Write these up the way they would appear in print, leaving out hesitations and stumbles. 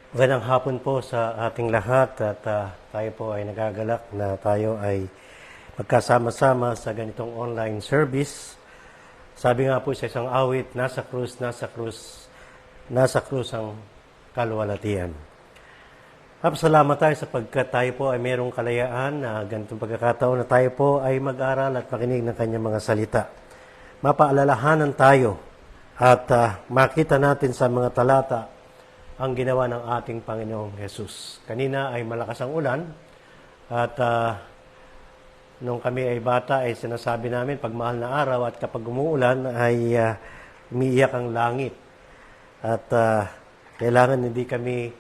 Magandang hapon po sa ating lahat at tayo po ay nagagalak na tayo ay magkasama-sama sa ganitong online service. Sabi nga po sa isang awit, nasa krus ang kaluwalhatian. Salamat tayo sapagkat tayo po ay mayroong kalayaan na ganitong pagkakataon na tayo po ay mag-aral at makinig ng kanyang mga salita. Mapaalalahanan tayo at makita natin sa mga talata ang ginawa ng ating Panginoong Jesus. Kanina ay malakas ang ulan at nung kami ay bata ay sinasabi namin pag mahal na araw at kapag umuulan ay umiiyak ang langit. At kailangan hindi kami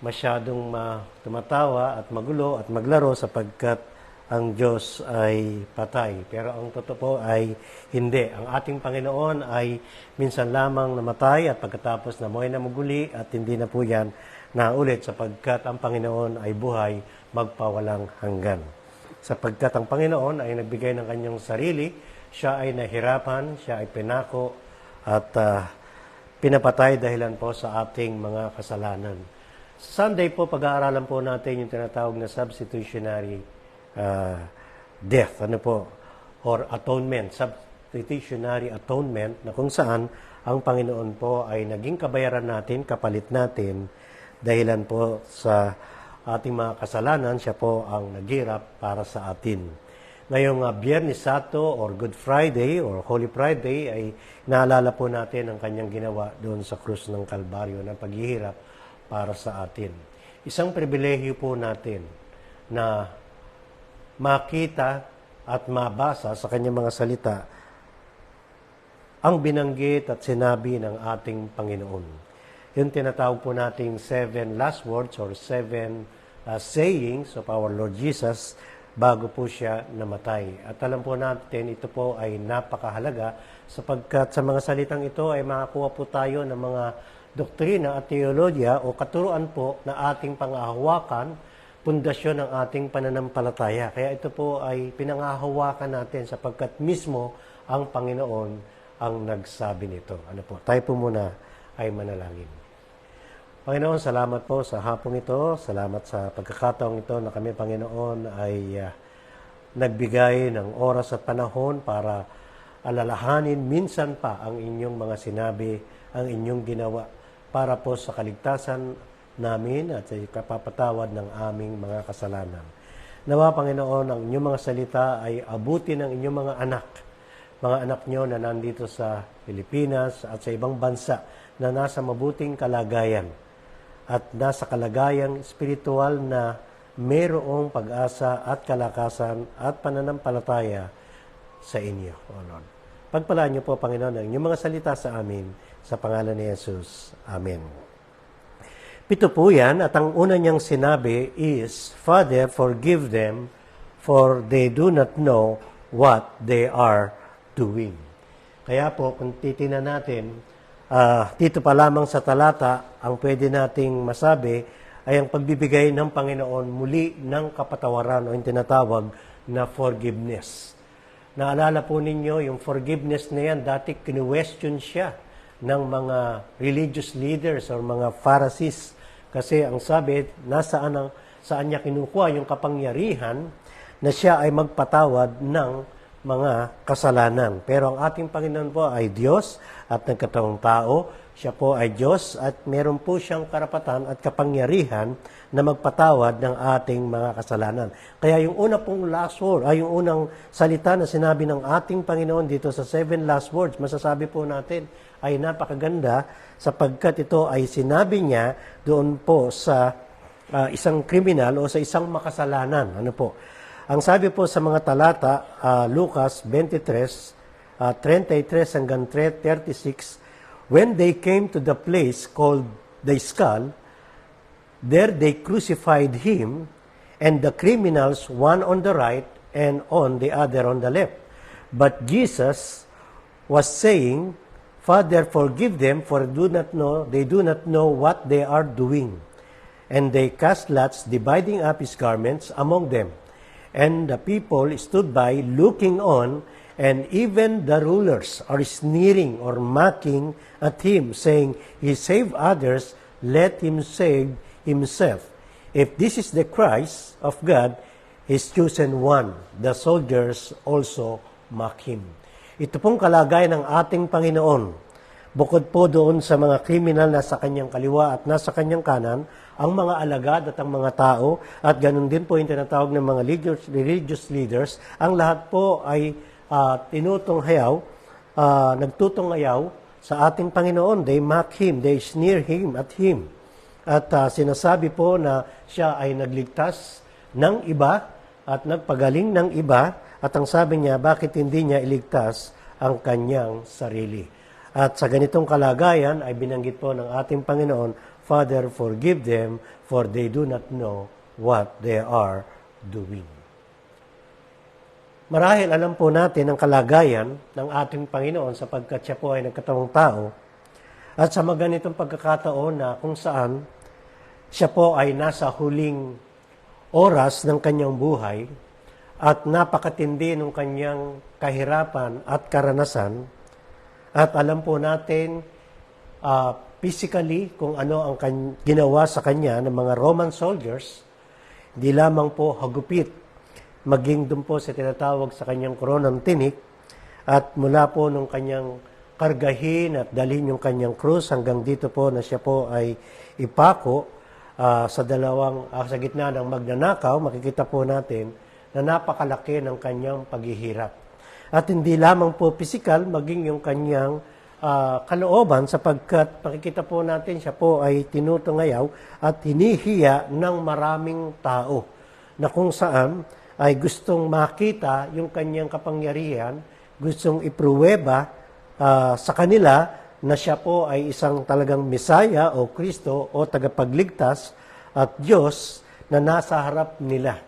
masyadong tumatawa at magulo at maglaro sapagkat ang Diyos ay patay. Pero ang totoo po ay hindi. Ang ating Panginoon ay minsan lamang namatay at pagkatapos namuhay na muli at hindi na po yan naulit sapagkat ang Panginoon ay buhay magpawalang hanggan. Sapagkat ang Panginoon ay nagbigay ng kanyang sarili, siya ay nahirapan, siya ay pinako at pinapatay dahilan po sa ating mga kasalanan. Sunday po, pag-aaralan po natin yung tinatawag na substitutionary death, or atonement, substitutionary atonement, na kung saan ang Panginoon po ay naging kabayaran natin, kapalit natin, dahilan po sa ating mga kasalanan, siya po ang naghirap para sa atin. Ngayong Biyernes Santo or Good Friday or Holy Friday ay naalala po natin ang kanyang ginawa doon sa krus ng Kalbaryo na paghihirap para sa atin. Isang pribilehyo po natin na makita at mabasa sa kanyang mga salita ang binanggit at sinabi ng ating Panginoon. Yung tinatawag po nating 7 last words or 7 sayings of our Lord Jesus bago po siya namatay. At alam po natin, ito po ay napakahalaga sapagkat sa mga salitang ito ay makakuha po tayo ng mga doktrina at teologya o katuruan po na ating pangahawakan, pundasyon ng ating pananampalataya. Kaya ito po ay pinangahawakan natin sapagkat mismo ang Panginoon ang nagsabi nito. Tayo po muna ay manalangin. Panginoon, salamat po sa hapong ito. Salamat sa pagkakataong ito na kami, Panginoon, ay nagbigay ng oras at panahon para alalahanin minsan pa ang inyong mga sinabi, ang inyong ginawa para po sa kaligtasan namin at sa kapapatawad ng aming mga kasalanan. Nawa, Panginoon, ang inyong mga salita ay abutin ng inyong mga anak nyo na nandito sa Pilipinas at sa ibang bansa na nasa mabuting kalagayan at nasa kalagayang espiritual na mayroong pag-asa at kalakasan at pananampalataya sa inyo, O Lord. Pagpalaan niyo po, Panginoon, ang inyong mga salita sa amin sa pangalan ni Jesus. Amen. Pito po yan, at ang una niyang sinabi is, Father, forgive them, for they do not know what they are doing. Kaya po, kung titingnan natin, dito pa lamang sa talata, ang pwede nating masabi ay ang pagbibigay ng Panginoon muli ng kapatawaran o yung tinatawag na forgiveness. Naalala po ninyo, yung forgiveness na yan, dati kinu-question siya ng mga religious leaders or mga Pharisees. Kasi ang sabi, saan niya kinukuha yung kapangyarihan na siya ay magpatawad ng mga kasalanan. Pero ang ating Panginoon po ay Diyos at nagkataong tao. Siya po ay Diyos at meron po siyang karapatan at kapangyarihan na magpatawad ng ating mga kasalanan. Kaya yung una pong last word, ay yung unang salita na sinabi ng ating Panginoon dito sa 7 last words, masasabi po natin ay napakaganda sapagkat ito ay sinabi niya doon po sa isang kriminal o sa isang makasalanan. Ang sabi po sa mga talata, Lucas 23, 33 hanggang 36, when they came to the place called the Skull, there they crucified him, and the criminals, one on the right and on the other on the left. But Jesus was saying, Father, forgive them, for they do not know what they are doing. And they cast lots, dividing up his garments among them. And the people stood by, looking on, and even the rulers are sneering or mocking at him, saying, He saved others, let him save himself. If this is the Christ of God, His chosen one, the soldiers also mock Him. Ito pong kalagayan ng ating Panginoon. Bukod po doon sa mga kriminal na sa kanyang kaliwa at nasa kanyang kanan, ang mga alagad at ang mga tao, at ganun din po yung tinatawag ng mga religious leaders, ang lahat po ay nagtutunghayaw sa ating Panginoon. They mock Him, they sneer Him at Him. At sinasabi po na siya ay nagligtas ng iba at nagpagaling ng iba, at ang sabi niya, bakit hindi niya iligtas ang kanyang sarili? At sa ganitong kalagayan ay binanggit po ng ating Panginoon, Father, forgive them, for they do not know what they are doing. Marahil alam po natin ang kalagayan ng ating Panginoon sapagkat siya po ay nagkatawang tao, at sa mga ganitong pagkakataon na kung saan siya po ay nasa huling oras ng kanyang buhay at napakatindi ng kanyang kahirapan at karanasan, at alam po natin physically kung ano ang ginawa sa kanya ng mga Roman soldiers, hindi lamang po hagupit, maging dun po sa tinatawag sa kanyang koronang tinik, at mula po nung kanyang kargahin at dalhin yung kanyang krus hanggang dito po na siya po ay ipako, sa gitna ng magnanakaw, makikita po natin na napakalaki ng kanyang paghihirap. At hindi lamang po pisikal, maging yung kanyang kalooban, sapagkat makikita po natin siya po ay tinutungayaw at hinihiya ng maraming tao na kung saan ay gustong makita yung kanyang kapangyarihan, gustong ipruweba sa kanila na siya po ay isang talagang Mesaya o Kristo o tagapagligtas at Diyos na nasa harap nila.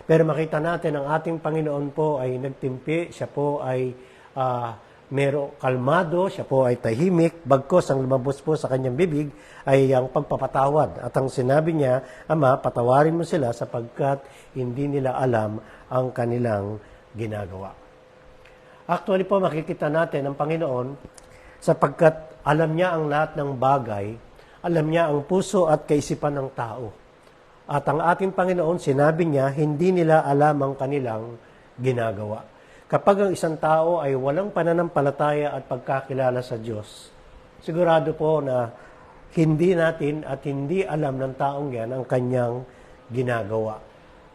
Pero makita natin ang ating Panginoon po ay nagtimpi, siya po ay kalmado, siya po ay tahimik, bagkos ang lumabas po sa kanyang bibig ay ang pagpapatawad. At ang sinabi niya, Ama, patawarin mo sila sapagkat hindi nila alam ang kanilang ginagawa. Actually po makikita natin ang Panginoon sapagkat alam niya ang lahat ng bagay, alam niya ang puso at kaisipan ng tao. At ang ating Panginoon, sinabi niya, hindi nila alam ang kanilang ginagawa. Kapag ang isang tao ay walang pananampalataya at pagkakilala sa Diyos, sigurado po na hindi natin at hindi alam ng taong yan ang kanyang ginagawa.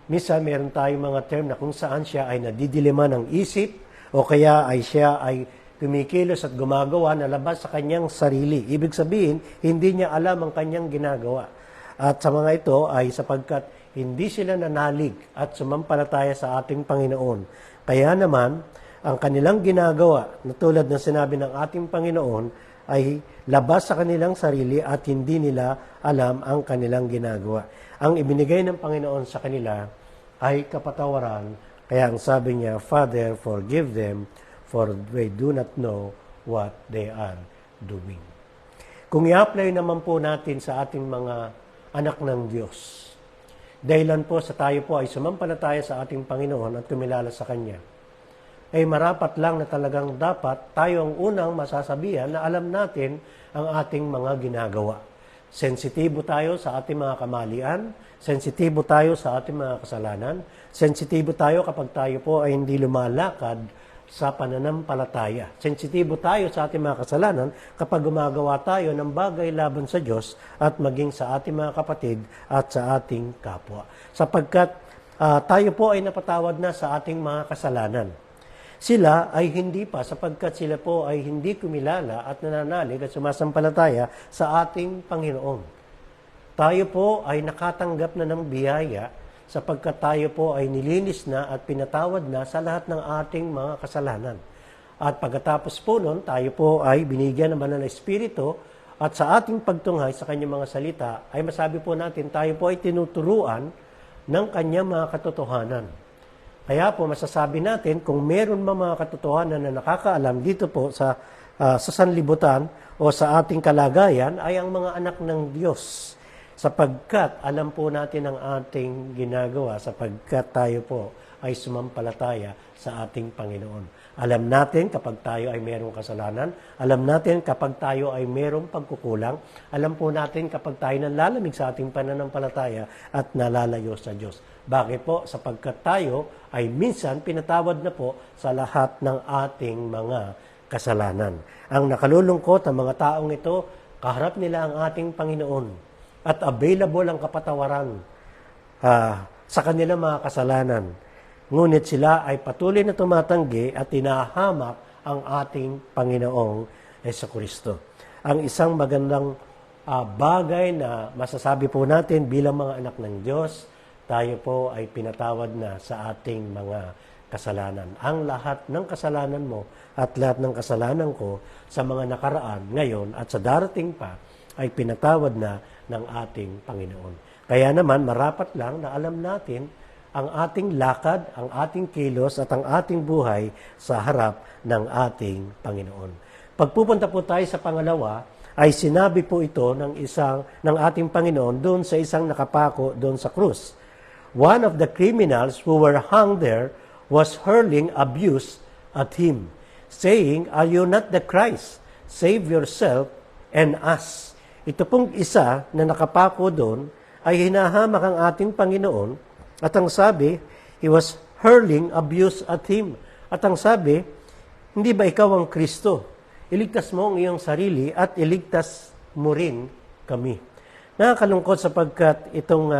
Minsan, meron tayong mga term na kung saan siya ay nadidilima ng isip o kaya ay siya ay kumikilos at gumagawa na labas sa kanyang sarili. Ibig sabihin, hindi niya alam ang kanyang ginagawa. At sa mga ito ay sapagkat hindi sila nanalig at sumampalataya sa ating Panginoon. Kaya naman, ang kanilang ginagawa, na tulad ng sinabi ng ating Panginoon, ay labas sa kanilang sarili at hindi nila alam ang kanilang ginagawa. Ang ibinigay ng Panginoon sa kanila ay kapatawaran. Kaya ang sabi niya, Father, forgive them, for they do not know what they are doing. Kung i-apply naman po natin sa ating mga anak ng Diyos, dahilan po sa tayo po ay sumampalataya sa ating Panginoon at kumilala sa Kanya, ay marapat lang na talagang dapat tayo ang unang masasabihan na alam natin ang ating mga ginagawa. Sensitibo tayo sa ating mga kamalian, sensitibo tayo sa ating mga kasalanan, sensitibo tayo kapag tayo po ay hindi lumalakad sa pananampalataya. Sensitibo tayo sa ating mga kasalanan kapag gumagawa tayo ng bagay laban sa Diyos at maging sa ating mga kapatid at sa ating kapwa. Sapagkat tayo po ay napatawad na sa ating mga kasalanan. Sila ay hindi pa sapagkat sila po ay hindi kumilala at nananalig at sumasampalataya sa ating Panginoon. Tayo po ay nakatanggap na ng biyaya sapagkat tayo po ay nilinis na at pinatawad na sa lahat ng ating mga kasalanan. At pagkatapos po nun, tayo po ay binigyan ng banal na Espiritu at sa ating pagtunghay sa kanyang mga salita, ay masabi po natin, tayo po ay tinuturuan ng kanyang mga katotohanan. Kaya po masasabi natin, kung meron mga katotohanan na nakakaalam dito po sa sanlibutan o sa ating kalagayan, ay ang mga anak ng Diyos. Sapagkat alam po natin ang ating ginagawa, sapagkat tayo po ay sumampalataya sa ating Panginoon. Alam natin kapag tayo ay mayroong kasalanan. Alam natin kapag tayo ay mayroong pagkukulang. Alam po natin kapag tayo nalalamig sa ating pananampalataya at nalalayo sa Diyos. Bakit po? Sapagkat tayo ay minsan pinatawad na po sa lahat ng ating mga kasalanan. Ang nakalulungkot ang mga taong ito, kaharap nila ang ating Panginoon at available ang kapatawaran sa kanilang mga kasalanan. Ngunit sila ay patuloy na tumatanggi at tinahamak ang ating Panginoong Jesucristo. Ang isang magandang bagay na masasabi po natin bilang mga anak ng Diyos, tayo po ay pinatawad na sa ating mga kasalanan. Ang lahat ng kasalanan mo at lahat ng kasalanan ko sa mga nakaraan, ngayon at sa darating pa, ay pinatawad na ng ating Panginoon. Kaya naman, marapat lang na alam natin ang ating lakad, ang ating kilos at ang ating buhay sa harap ng ating Panginoon. Pagpupunta po tayo sa pangalawa, ay sinabi po ito ng ating Panginoon doon sa isang nakapako doon sa krus. One of the criminals who were hung there was hurling abuse at him, saying, "Are you not the Christ? Save yourself and us." Ito pong isa na nakapako doon ay hinahamak ang ating Panginoon. At ang sabi, he was hurling abuse at him. At ang sabi, hindi ba ikaw ang Kristo? Iligtas mo ang iyong sarili at iligtas mo rin kami. Nakakalungkot sapagkat itong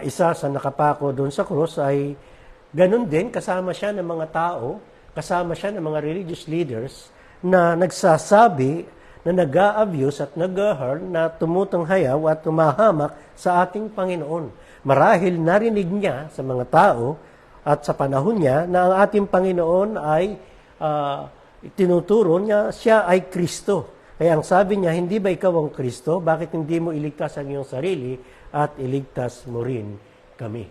isa sa nakapako doon sa krus ay ganun din, kasama siya ng mga tao, kasama siya ng mga religious leaders na nagsasabi na nag-a-abuse at nag-a-hurl na tumutunghayaw at tumahamak sa ating Panginoon. Marahil narinig niya sa mga tao at sa panahon niya na ang ating Panginoon ay tinuturo niya siya ay Kristo. Kaya ang sabi niya, hindi ba ikaw ang Kristo? Bakit hindi mo iligtas ang iyong sarili at iligtas mo rin kami?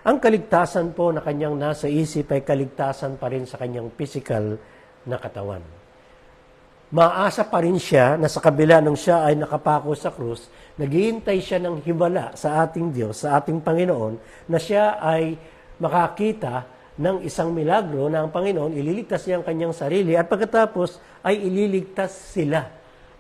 Ang kaligtasan po na kanyang nasa isip ay kaligtasan pa rin sa kanyang physical na katawan. Maasa pa rin siya na sa kabila nung siya ay nakapako sa krus, naghihintay siya ng himala sa ating Diyos, sa ating Panginoon, na siya ay makakita ng isang milagro na ang Panginoon, ililigtas niya ang kanyang sarili at pagkatapos ay ililigtas sila.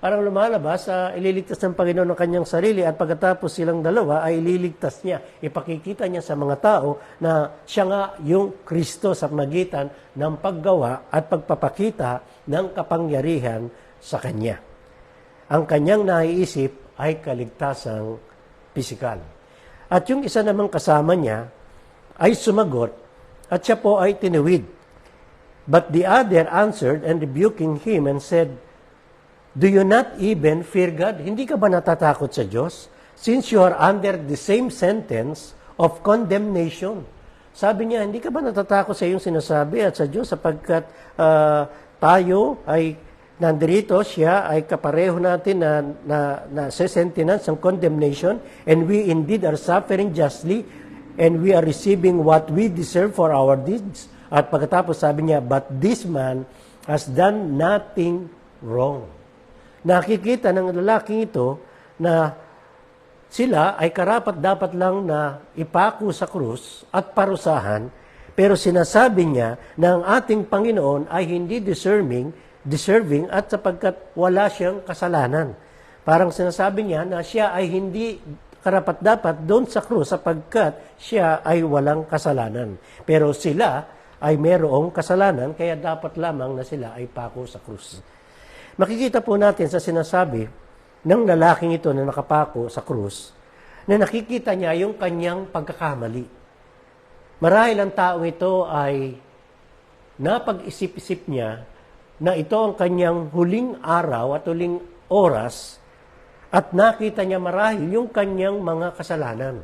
Parang lumalabas, ililigtas ng Panginoon ang kanyang sarili at pagkatapos silang dalawa ay ililigtas niya. Ipakikita niya sa mga tao na siya nga yung Kristo sa magitan ng paggawa at pagpapakita ng kapangyarihan sa Kanya. Ang kanyang naiisip ay kaligtasang pisikal. At yung isa namang kasama niya ay sumagot at siya po ay tinuwid. But the other answered and rebuking him and said, "Do you not even fear God?" Hindi ka ba natatakot sa Diyos? Since you are under the same sentence of condemnation. Sabi niya, hindi ka ba natatakot sa iyong sinasabi at sa Diyos sapagkat tayo ay nandirito, siya ay kapareho natin na sentence ng condemnation, and we indeed are suffering justly and we are receiving what we deserve for our deeds. At pagkatapos sabi niya, but this man has done nothing wrong. Nakikita ng lalaking ito na sila ay karapat-dapat lang na ipako sa krus at parusahan, pero sinasabi niya na ang ating Panginoon ay hindi deserving at sapagkat wala siyang kasalanan. Parang sinasabi niya na siya ay hindi karapat-dapat doon sa krus sapagkat siya ay walang kasalanan. Pero sila ay mayroong kasalanan, kaya dapat lamang na sila ay pako sa krus. Makikita po natin sa sinasabi ng lalaking ito na nakapako sa krus na nakikita niya yung kanyang pagkakamali. Marahil ang taong ito ay napag-isip-isip niya na ito ang kanyang huling araw at huling oras at nakita niya marahil yung kanyang mga kasalanan.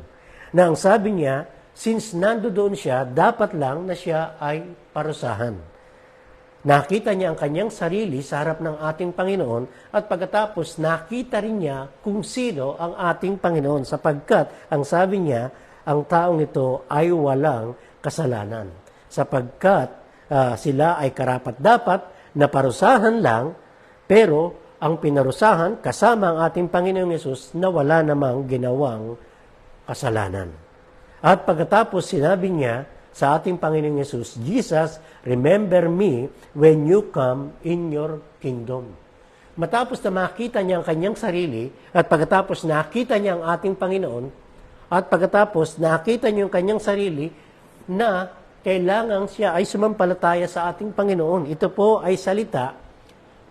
Na ang sabi niya, since nandoon siya, dapat lang na siya ay parusahan. Nakita niya ang kanyang sarili sa harap ng ating Panginoon at pagkatapos nakita rin niya kung sino ang ating Panginoon sapagkat ang sabi niya, ang taong ito ay walang kasalanan. Sapagkat sila ay karapat-dapat na parusahan lang, pero ang pinarusahan kasama ang ating Panginoong Yesus na wala namang ginawang kasalanan. At pagkatapos sinabi niya, sa ating Panginoong Yesus, Jesus, remember me when you come in your kingdom. Matapos na makita niya ang kanyang sarili, at pagkatapos nakita niya ang ating Panginoon, at pagkatapos nakita niya ang kanyang sarili, na kailangan siya ay sumampalataya sa ating Panginoon. Ito po ay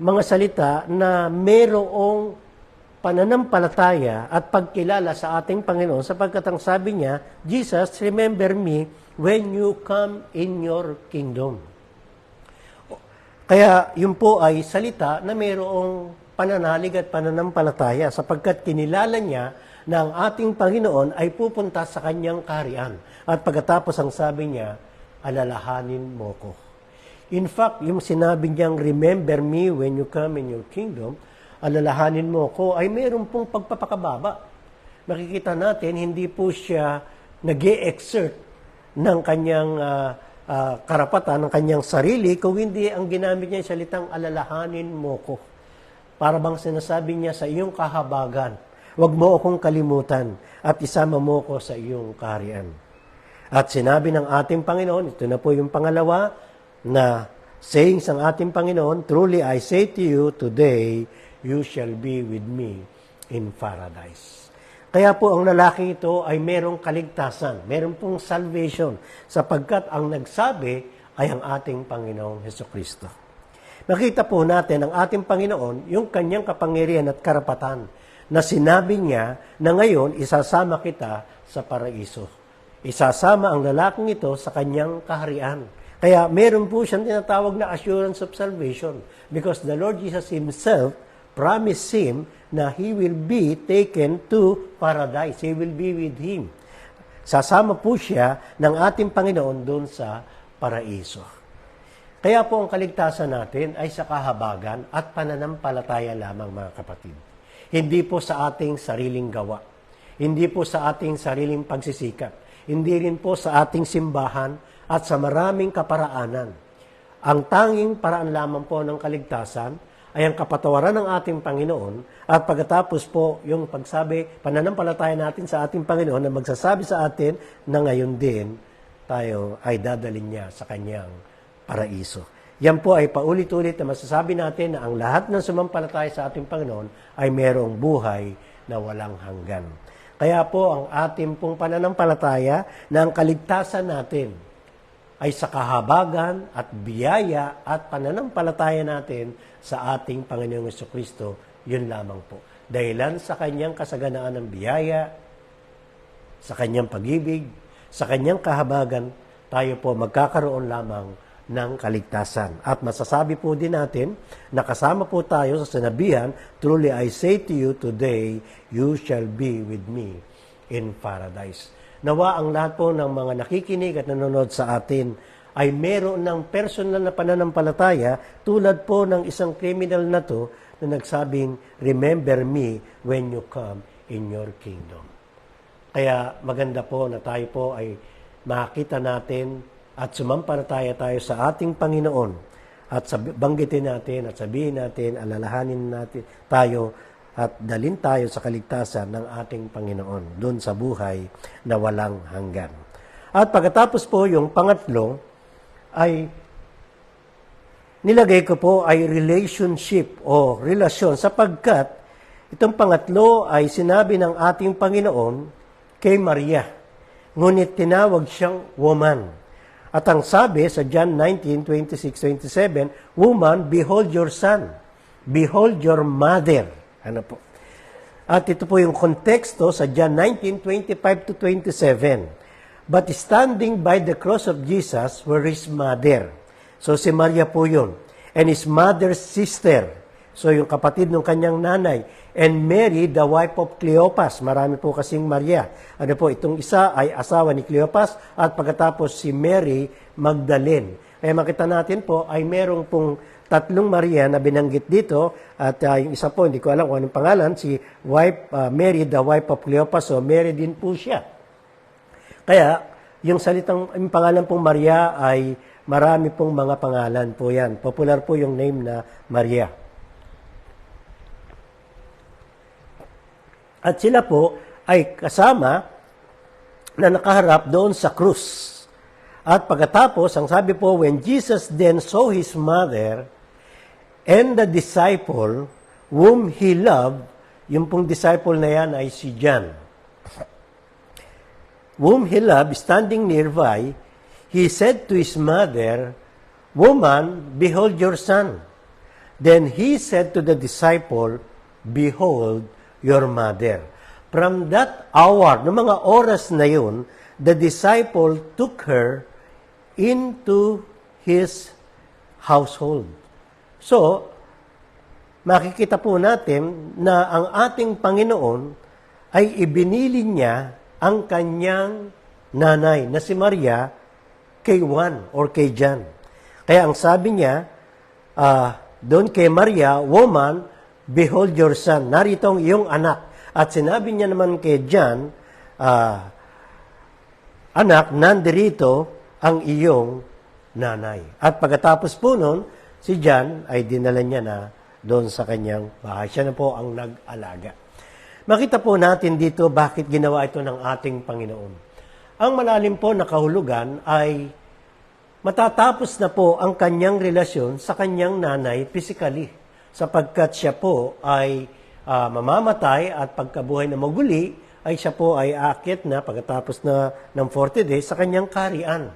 mga salita na mayroong pananampalataya at pagkilala sa ating Panginoon, sapagkat ang sabi niya, Jesus, remember me when you come in your kingdom. Kaya yun po ay salita na mayroong pananalig at pananampalataya, sapagkat kinilala niya na ang ating Panginoon ay pupunta sa kanyang kaharian. At pagkatapos ang sabi niya, alalahanin mo ko. In fact, yung sinabi niyang, remember me when you come in your kingdom, alalahanin mo ko, ay mayroon pong pagpapakababa. Makikita natin, hindi po siya nag-e-exert ng kanyang karapatan, ng kanyang sarili, kung hindi ang ginamit niya yung salitang alalahanin mo ko. Para bang sinasabi niya sa iyong kahabagan, huwag mo akong kalimutan at isama mo ko sa iyong kaharian. At sinabi ng ating Panginoon, ito na po yung pangalawa na sayings ng ating Panginoon, truly I say to you, today you shall be with me in paradise. Kaya po ang lalaking ito ay merong kaligtasan, merong pong salvation, sapagkat ang nagsabi ay ang ating Panginoong Hesukristo. Nakita po natin ang ating Panginoon, yung kanyang kapangyarihan at karapatan, na sinabi niya na ngayon isasama kita sa paraiso. Isasama ang lalaking ito sa kanyang kaharian. Kaya meron po siyang tinatawag na assurance of salvation, because the Lord Jesus Himself promised him na he will be taken to paradise. He will be with him. Sasama po siya ng ating Panginoon doon sa paraiso. Kaya po ang kaligtasan natin ay sa kahabagan at pananampalataya lamang, mga kapatid. Hindi po sa ating sariling gawa. Hindi po sa ating sariling pagsisikap. Hindi rin po sa ating simbahan at sa maraming kaparaanan. Ang tanging paraan lamang po ng kaligtasan ay ang kapatawaran ng ating Panginoon, at pagkatapos po yung pagsabi, pananampalataya natin sa ating Panginoon na magsasabi sa atin na ngayon din tayo ay dadalhin niya sa kanyang paraiso. Yan po ay paulit-ulit na masasabi natin na ang lahat ng sumampalataya sa ating Panginoon ay merong buhay na walang hanggan. Kaya po ang ating pong pananampalataya na ang kaligtasan natin ay sa kahabagan at biyaya at pananampalataya natin sa ating Panginoong Jesucristo, yun lamang po. Dahilan sa kanyang kasaganaan ng biyaya, sa kanyang pag-ibig, sa kanyang kahabagan, tayo po magkakaroon lamang ng kaligtasan. At masasabi po din natin na kasama po tayo sa sinabihan, truly I say to you today, you shall be with me in paradise. Nawa ang lahat po ng mga nakikinig at nanonood sa atin ay meron ng personal na pananampalataya tulad po ng isang criminal na to na nagsabing, remember me when you come in your kingdom. Kaya maganda po na tayo po ay makita natin at sumampalataya tayo sa ating Panginoon at banggitin natin at sabihin natin, alalahanin natin tayo at dalhin tayo sa kaligtasan ng ating Panginoon doon sa buhay na walang hanggan. At pagkatapos po, yung pangatlo ay nilagay ko po ay relationship o relasyon, sapagkat itong pangatlo ay sinabi ng ating Panginoon kay Maria, ngunit tinawag siyang woman. At ang sabi sa John 19:26-27, woman, behold your son, behold your mother. Ano po? At ito po yung konteksto sa John 19:25-27. But standing by the cross of Jesus were his mother. So si Maria po yun. And his mother's sister. So yung kapatid ng kanyang nanay. And Mary, the wife of Cleopas. Marami po kasing Maria. Ano po, itong isa ay asawa ni Cleopas. At pagkatapos si Mary Magdalene. Kaya makita natin po ay merong pong tatlong Maria na binanggit dito, at yung isa po, hindi ko alam kung anong pangalan, si Mary, the wife of Cleopas, so Mary din po siya. Kaya, yung pangalan pong Maria ay marami pong mga pangalan po yan. Popular po yung name na Maria. At sila po ay kasama na nakaharap doon sa krus. At pagkatapos, ang sabi po, when Jesus then saw his mother and the disciple whom he loved, yung pong disciple na yan ay si John, whom he loved, standing nearby, he said to his mother, "Woman, behold your son." Then he said to the disciple, "Behold your mother." From that hour, ng mga oras na yun, the disciple took her into his household. So, makikita po natin na ang ating Panginoon ay ibinili niya ang kanyang nanay na si Maria kay Juan or kay John. Kaya ang sabi niya, doon kay Maria, "Woman, behold your son." Narito ang iyong anak. At sinabi niya naman kay John, "Anak, nandirito ang iyong nanay." At pagkatapos po nun, si John ay dinala niya na doon sa kanyang bahay. Siya na po ang nag-alaga. Makita po natin dito bakit ginawa ito ng ating Panginoon. Ang malalim po na kahulugan ay matatapos na po ang kanyang relasyon sa kanyang nanay physically, sapagkat siya po ay mamamatay at pagkabuhay na maguli ay siya po ay aakyat na pagkatapos na ng 40 days sa kanyang kaharian.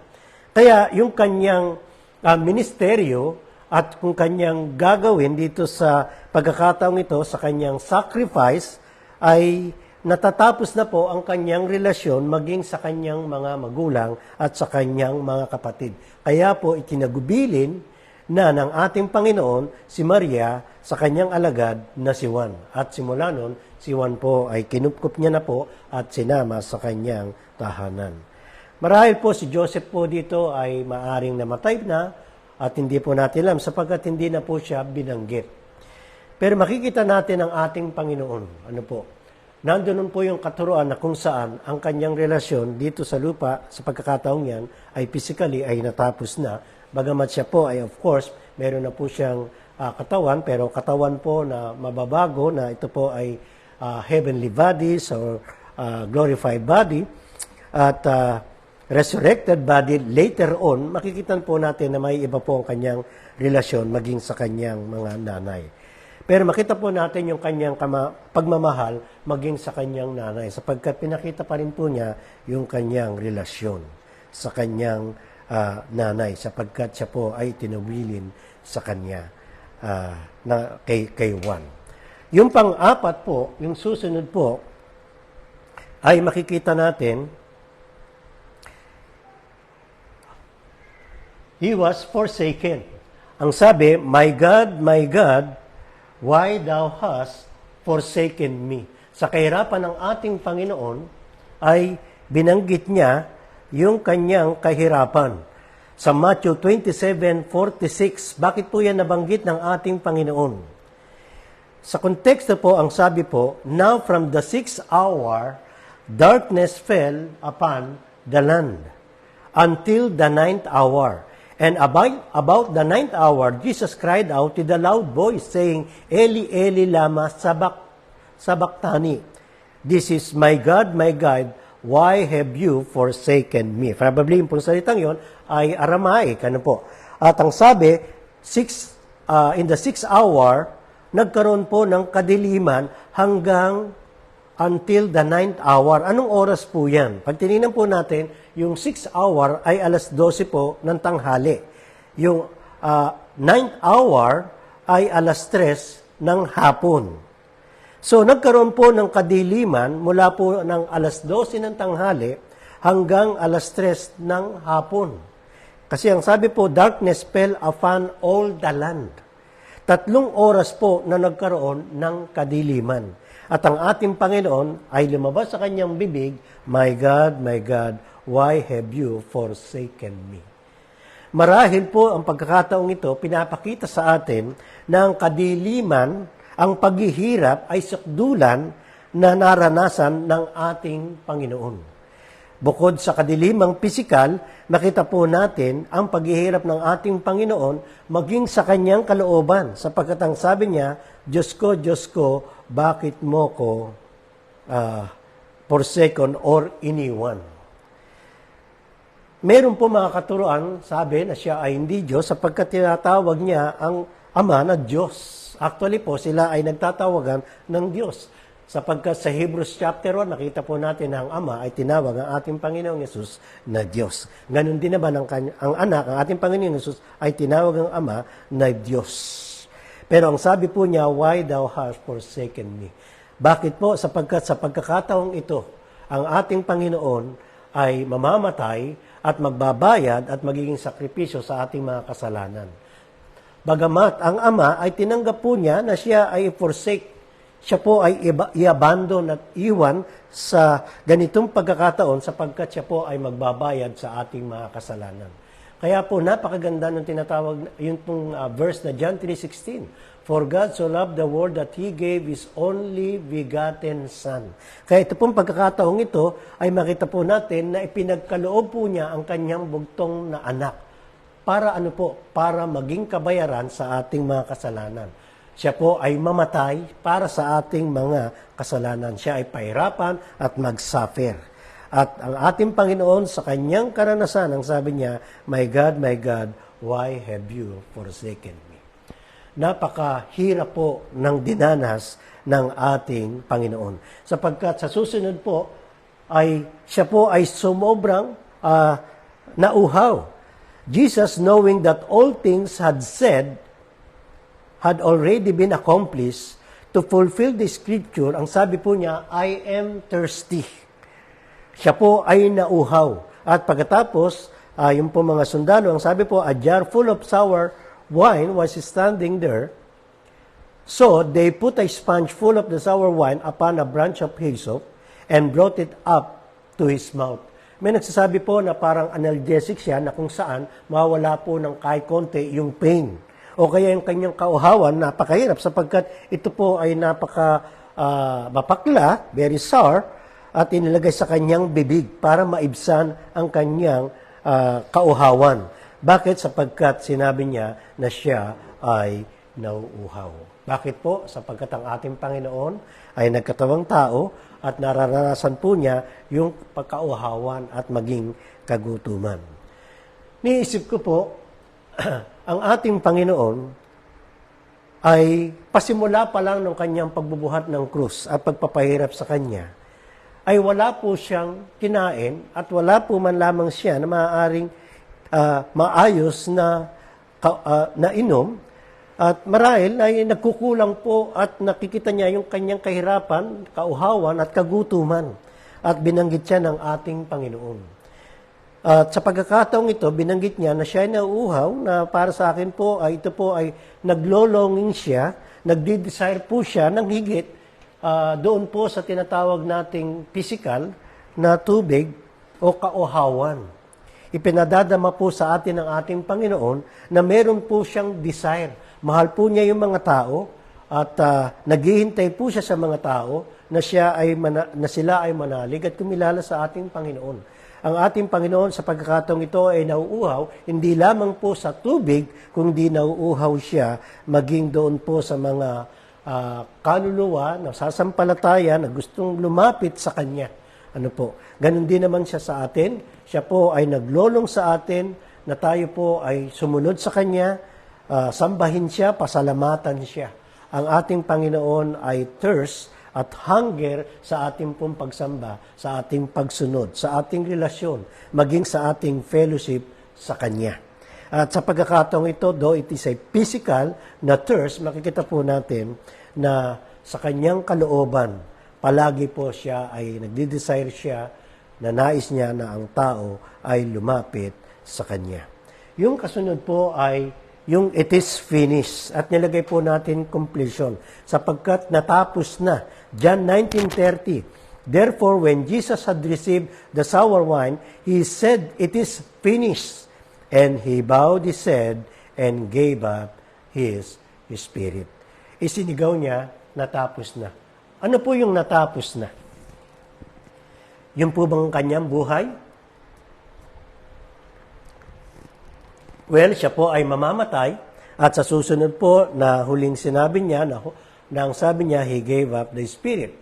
Kaya yung kanyang ministeryo at kung kanyang gagawin dito sa pagkakataong ito sa kanyang sacrifice ay natatapos na po ang kanyang relasyon maging sa kanyang mga magulang at sa kanyang mga kapatid. Kaya po itinagubilin na ng ating Panginoon si Maria sa kanyang alagad na si Juan. At simula nun, si Juan po ay kinupkup niya na po at sinama sa kanyang tahanan. Marahil po si Joseph po dito ay maaring namatay na at hindi po natin alam sapagkat hindi na po siya binanggit. Pero makikita natin ang ating Panginoon. Ano po? Nandoon po yung katuruan na kung saan ang kanyang relasyon dito sa lupa, sa pagkakataong yan, ay physically ay natapos na. Bagamat siya po ay of course, meron na po siyang katawan, pero katawan po na mababago, na ito po ay heavenly bodies or glorified body, at resurrected body later on, makikita po natin na may iba po ang kanyang relasyon maging sa kanyang mga nanay. Pero makita po natin yung kanyang pagmamahal maging sa kanyang nanay sapagkat pinakita pa rin po niya yung kanyang relasyon sa kanyang nanay sapagkat siya po ay tinawilin sa kanya kay Juan. Yung pang-apat po, yung susunod po, ay makikita natin, he was forsaken. Ang sabi, my God, why thou hast forsaken me? Sa kahirapan ng ating Panginoon, ay binanggit niya yung kanyang kahirapan. Sa Matthew 27:46, bakit po yan nabanggit ng ating Panginoon? Sa konteksto po, ang sabi po, now from the 6th hour, darkness fell upon the land until the 9th hour. And about the 9th hour, Jesus cried out with a loud voice, saying, Eli, Eli, lama sabachthani. This is my God, why have you forsaken me? Probably yung pong salitang yon ay Aramaic. Ano po? At ang sabi, in the 6th hour, nagkaroon po ng kadiliman hanggang until the 9th hour. Anong oras po yan? Pag tinignan po natin, yung 6th hour ay alas 12 po ng tanghali. Yung 9th hour ay alas 3 ng hapon. So, nagkaroon po ng kadiliman mula po ng alas 12 ng tanghali hanggang alas 3 ng hapon. Kasi ang sabi po, darkness fell upon all the land. 3 oras po na nagkaroon ng kadiliman. At ang ating Panginoon ay lumabas sa kanyang bibig, my God, why have you forsaken me? Marahil po ang pagkakataong ito, pinapakita sa atin na ang kadiliman, ang paghihirap ay sukdulan na naranasan ng ating Panginoon. Bukod sa kadilimang pisikal, makita po natin ang paghihirap ng ating Panginoon maging sa kanyang kalooban. Sapagkat ang sabi niya, Diyos ko, bakit mo ko forsaken or iniwan? meron po mga katuruan, sabi na siya ay hindi Diyos sapagkat tinatawag niya ang Ama na Diyos. Actually po, sila ay nagtatawagan ng Diyos. Sapagkat sa Hebrews chapter 1, nakita po natin na ang Ama ay tinawag ang ating Panginoong Yesus na Diyos. Ganon din naman ang anak, ang ating Panginoong Yesus ay tinawag ang Ama na Diyos. Pero ang sabi po niya, why thou hast forsaken me? Bakit po? Sapagkat sa pagkakataong ito, ang ating Panginoon ay mamamatay at magbabayad at magiging sakripisyo sa ating mga kasalanan. Bagamat ang Ama ay tinanggap po niya na siya ay forsake, siya po ay i-abandon at iwan sa ganitong pagkakataon sapagkat siya po ay magbabayad sa ating mga kasalanan. Kaya po napakaganda ng tinatawag yung verse na John 3:16. For God so loved the world that He gave His only begotten Son. Kaya ito pong pagkakataong ito ay makita po natin na ipinagkaloob po niya ang kanyang bugtong na anak. Para ano po? Para maging kabayaran sa ating mga kasalanan. Siya po ay mamatay para sa ating mga kasalanan. Siya ay pahirapan at mag-suffer. At ang ating Panginoon sa kanyang karanasan, ang sabi niya, my God, why have you forsaken me? Napakahirap po ng dinanas ng ating Panginoon. Sapagkat sa susunod po, ay siya po ay sumobrang nauhaw. Jesus, knowing that all things had already been accomplished, to fulfill the scripture, ang sabi po niya, I am thirsty. Siya po ay nauhaw. At pagkatapos, yung po mga sundalo, ang sabi po, a jar full of sour wine was standing there. So, they put a sponge full of the sour wine upon a branch of hyssop and brought it up to his mouth. May nagsasabi po na parang analgesic siya na kung saan mawala po ng kahit konti yung pain. O kaya yung kanyang kauhawan, napakahirap sapagkat ito po ay mapakla, very sour, at inilagay sa kanyang bibig para maibsan ang kanyang kauhawan. Bakit? Sapagkat sinabi niya na siya ay nauuhaw. Bakit po? Sapagkat ang ating Panginoon ay nagkatawang tao at nararanasan po niya yung pagkauhawan at maging kagutuman. Niisip ko po, ang ating Panginoon ay pasimula pa lang ng kanyang pagbubuhat ng krus at pagpapahirap sa kanya, ay wala po siyang kinain at wala po man lamang siya na maaaring maayos na inom. At marahil ay nagkukulang po at nakikita niya yung kanyang kahirapan, kauhawan at kagutuman. At binanggit siya ng ating Panginoon. At sa pagkakataong ito, binanggit niya na siya ay nauuhaw, na para sa akin po, ito po ay naglolonging siya, nagdi-desire po siya ng higit doon po sa tinatawag nating physical na tubig o kauhawan. Ipinadadama po sa atin ng ating Panginoon na meron po siyang desire. Mahal po niya yung mga tao at naghihintay po siya sa mga tao na sila ay manalig at kumilala sa ating Panginoon. Ang ating Panginoon sa pagkakataong ito ay nauuhaw, hindi lamang po sa tubig, kundi nauuhaw siya maging doon po sa mga kaluluwa na sasampalataya na gustong lumapit sa Kanya. Ano po? Ganon din naman siya sa atin. Siya po ay naglolong sa atin na tayo po ay sumunod sa Kanya, sambahin siya, pasalamatan siya. Ang ating Panginoon ay thirst at hunger sa ating pong pagsamba, sa ating pagsunod, sa ating relasyon, maging sa ating fellowship sa Kanya. At sa pagkakataong ito, though it is a physical na thirst, makikita po natin na sa Kanyang kalooban, palagi po siya ay nagdi-desire siya na nais niya na ang tao ay lumapit sa Kanya. Yung kasunod po ay yung it is finished. At nilagay po natin completion. Sapagkat natapos na. John 19:30. Therefore, when Jesus had received the sour wine, He said, it is finished. And He bowed His head and gave up His spirit. Isinigaw niya, natapos na. Ano po yung natapos na? Yung po bang kanyang buhay? Well, siya po ay mamamatay at sa susunod po na huling sinabi niya na ang sabi niya, He gave up the Spirit.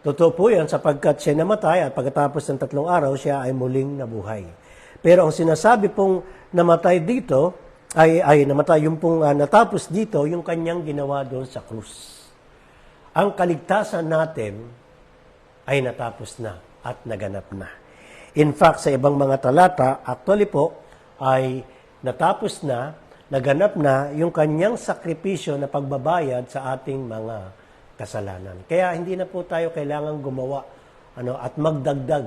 Totoo po yan sapagkat siya namatay at pagkatapos ng 3 araw, siya ay muling nabuhay. Pero ang sinasabi pong namatay dito, namatay, yung pong natapos dito, yung kanyang ginawa doon sa krus. Ang kaligtasan natin ay natapos na at naganap na. In fact, sa ibang mga talata, actually po, ay natapos na, naganap na yung kanyang sakripisyo na pagbabayad sa ating mga kasalanan. Kaya hindi na po tayo kailangang gumawa at magdagdag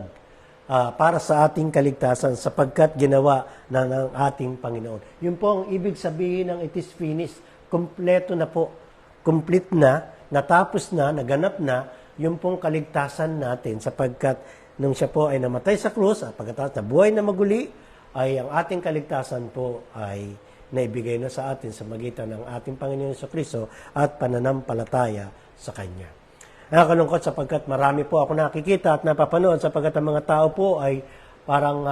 para sa ating kaligtasan sapagkat ginawa na ng ating Panginoon. Yun po ang ibig sabihin ng it is finished. Kompleto na po. Complete na, natapos na, naganap na, yung pong kaligtasan natin sapagkat nung siya po ay namatay sa krus at pagkatapos na buhay na maguli, ay ang ating kaligtasan po ay naibigay na sa atin sa magitan ng ating Panginoon sa Kristo at pananampalataya sa Kanya. Nakakalungkot sapagkat marami po ako nakikita at napapanood sapagkat ang mga tao po ay parang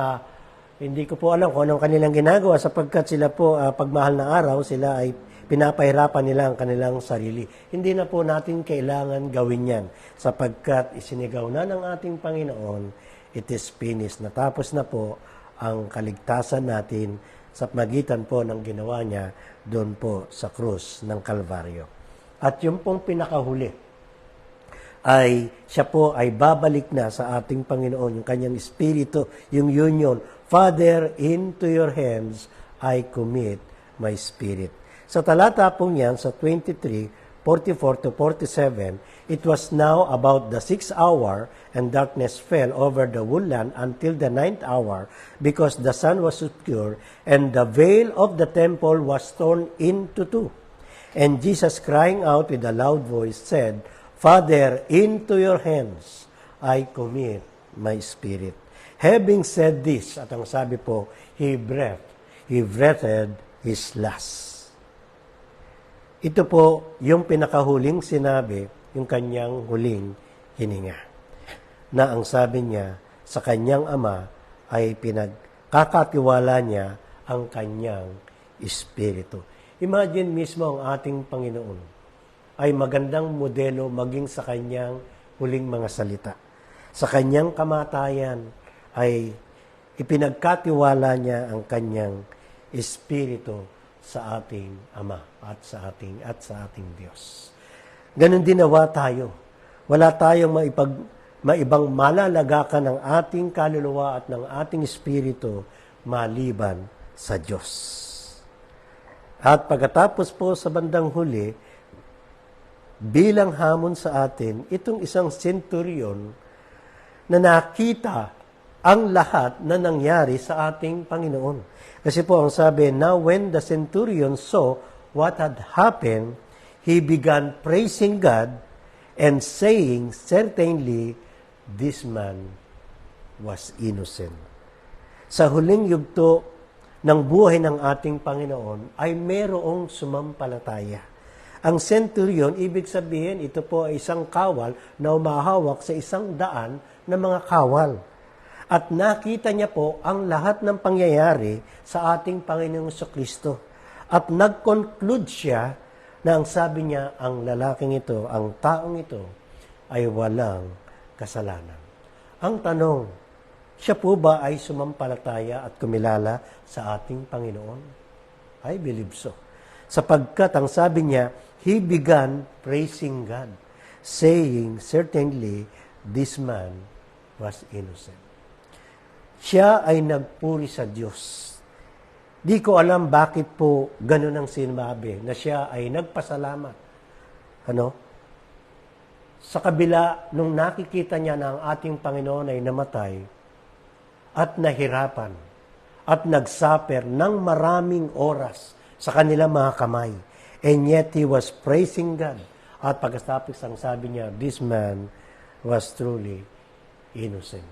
hindi ko po alam kung anong kanilang ginagawa sapagkat sila po pagmahal na araw, sila ay pinapahirapan nila ang kanilang sarili. Hindi na po natin kailangan gawin yan sapagkat isinigaw na ng ating Panginoon, it is finished. Natapos na po ang kaligtasan natin sa magitan po ng ginawa niya doon po sa krus ng Kalbaryo. At yung pong pinakahuli ay siya po ay babalik na sa ating Panginoon, yung kanyang Espiritu, yung union. Father, into your hands I commit my spirit. Sa talata pong yan, sa 23, 44 to 47, it was now about the 6th hour, and darkness fell over the whole land until the 9th hour, because the sun was obscured, and the veil of the temple was torn into two. And Jesus, crying out with a loud voice, said, Father, into your hands I commit my spirit. Having said this, at ang sabi po, he breathed his last. Ito po yung pinakahuling sinabi, yung kanyang huling hininga. Na ang sabi niya, sa kanyang ama ay pinagkakatiwala niya ang kanyang espiritu. Imagine mismo ang ating Panginoon ay magandang modelo maging sa kanyang huling mga salita. Sa kanyang kamatayan ay ipinagkatiwala niya ang kanyang espiritu sa ating Ama at sa ating Diyos. Ganon din nawa tayo. Wala tayong maibang malalagakan ng ating kaluluwa at ng ating espiritu maliban sa Diyos. At pagkatapos po sa bandang huli, bilang hamon sa atin, itong isang centurion na nakita ang lahat na nangyari sa ating Panginoon. Kasi po ang sabi, now when the centurion saw what had happened, he began praising God and saying, certainly, this man was innocent. Sa huling yugto ng buhay ng ating Panginoon ay mayroong sumampalataya. Ang centurion, ibig sabihin, ito po ay isang kawal na umahawak sa 100 na mga kawal. At nakita niya po ang lahat ng pangyayari sa ating Panginoong Kristo. At nag-conclude siya na ang sabi niya, ang lalaking ito, ang taong ito, ay walang kasalanan. Ang tanong, siya po ba ay sumampalataya at kumilala sa ating Panginoon? I believe so. Sapagkat ang sabi niya, he began praising God, saying, certainly, this man was innocent. Siya ay nagpuri sa Diyos. Di ko alam bakit po ganun ang sinabi na siya ay nagpasalamat. Sa kabila, nung nakikita niya na ang ating Panginoon ay namatay at nahirapan at nagsaper ng maraming oras sa kanilang mga kamay. And yet, he was praising God. At pagkatapos ang sabi niya, this man was truly innocent.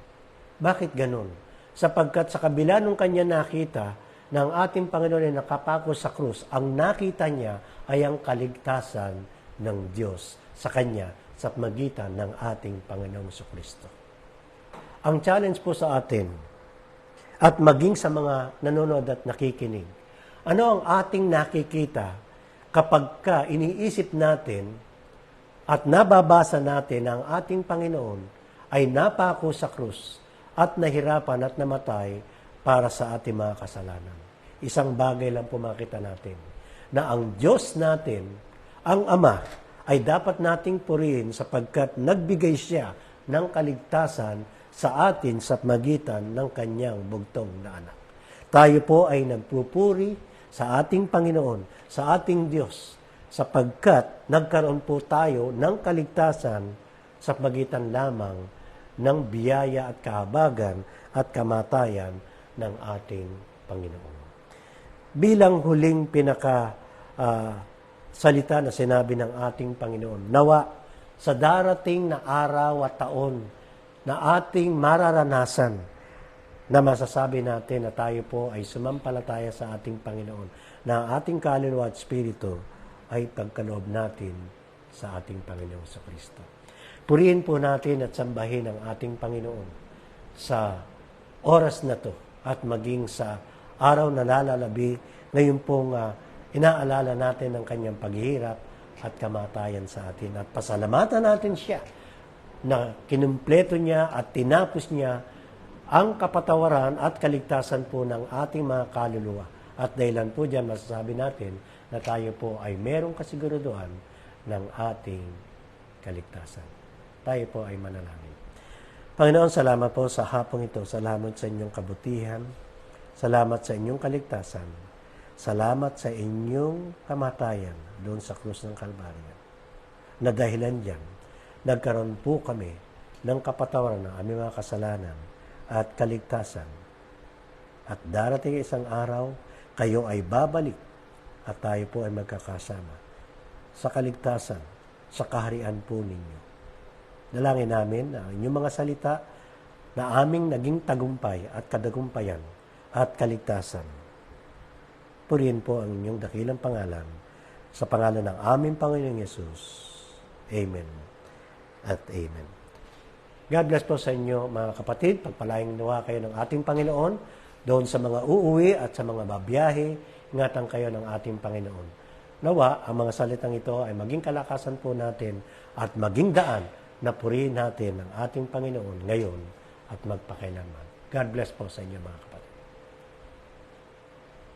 Bakit ganun? Sapagkat sa kabila nung kanya nakita na ang ating Panginoon ay nakapako sa krus, ang nakita niya ay ang kaligtasan ng Diyos sa kanya sa magitan ng ating Panginoong Kristo. Ang challenge po sa atin at maging sa mga nanonood at nakikinig, ano ang ating nakikita kapag iniisip natin at nababasa natin ang ating Panginoon ay napako sa krus at nahirapan at namatay para sa ating mga kasalanan. Isang bagay lang po makita natin, na ang Diyos natin, ang Ama, ay dapat nating purihin sapagkat nagbigay siya ng kaligtasan sa atin sa magitan ng kanyang bugtong na anak. Tayo po ay nagpupuri sa ating Panginoon, sa ating Diyos, sapagkat nagkaroon po tayo ng kaligtasan sa magitan lamang ng biyaya at kahabagan at kamatayan ng ating Panginoon. Bilang huling salita na sinabi ng ating Panginoon, nawa sa darating na araw at taon na ating mararanasan na masasabi natin na tayo po ay sumampalataya sa ating Panginoon, na ating kaluluwa at espiritu ay pagkaloob natin sa ating Panginoon sa Kristo. Purihin po natin at sambahin ang ating Panginoon sa oras na to at maging sa araw na lalalabi ngayon pong inaalala natin ang kanyang paghihirap at kamatayan sa atin. At pasalamatan natin siya na kinumpleto niya at tinapos niya ang kapatawaran at kaligtasan po ng ating mga kaluluwa. At dahilan po dyan, masasabi natin na tayo po ay merong kasiguraduhan ng ating kaligtasan. Tayo po ay manalangin. Panginoon, salamat po sa hapong ito. Salamat sa inyong kabutihan. Salamat sa inyong kaligtasan. Salamat sa inyong kamatayan doon sa krus ng Kalbaryo. Na dahilan dyan, nagkaroon po kami ng kapatawaran ng aming mga kasalanan at kaligtasan. At darating isang araw, kayo ay babalik at tayo po ay magkakasama sa kaligtasan, sa kaharian po ninyo. Dalangin namin na inyong mga salita na aming naging tagumpay at kadagumpayan at kaligtasan. Purihin po ang inyong dakilang pangalan sa pangalan ng aming Panginoong Yesus. Amen at amen. God bless po sa inyo mga kapatid. Pagpalaing nawa kayo ng ating Panginoon doon sa mga uuwi at sa mga babiyahe. Ingatan kayo ng ating Panginoon. Nawa, ang mga salitang ito ay maging kalakasan po natin at maging daan na purihin natin ang ating Panginoon ngayon at magpakailanman. God bless po sa inyo mga kapatid.